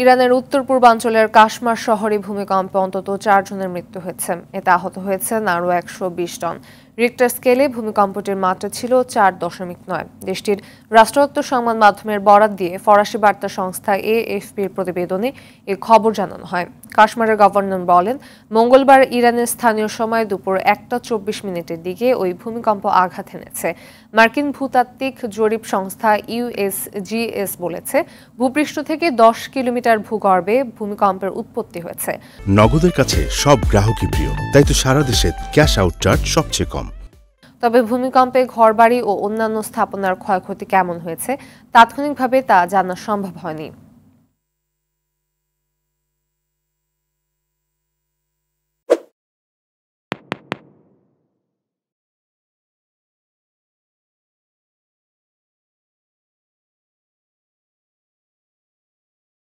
ইরানের উত্তর পূর্বাঞ্চলের কাশমার শহরে ভূমিকম্পে অন্তত 4 জনের মৃত্যু হয়েছে। এতে আহত হয়েছেন আরও 120 জন। রিক্টার স্কেলে ভূমিকম্পটির মাত্রা ছিল 4.9। দেশটির রাষ্ট্রায়ত্ত সংবাদ মাধ্যমের বরাত দিয়ে ফরাসি বার্তা সংস্থা এএফপির প্রতিবেদনে এ খবর জানানো হয়। কাশমারের গভর্নর বলেন, মঙ্গলবার ইরানের স্থানীয় সময় দুপুর 1:24 দিকে ওই ভূমিকম্প আঘাত এনেছে। মার্কিন ভূতাত্ত্বিক জরিপ সংস্থা ইউএসজিএস বলেছে, ভূপৃষ্ঠ থেকে 10 কিলোমিটার ভূগর্ভে ভূমিকম্পের উৎপত্তি হয়েছে। নগদের কাছে সব গ্রাহকই প্রিয়, তাই তো সারা দেশে ক্যাশ আউট চার্জ সবচেয়ে কম। তবে ভূমিকম্পে ঘরবাড়ি ও অন্যান্য স্থাপনার ক্ষয়ক্ষতি কেমন হয়েছে তাৎক্ষণিকভাবে তা জানা সম্ভব হয়নি।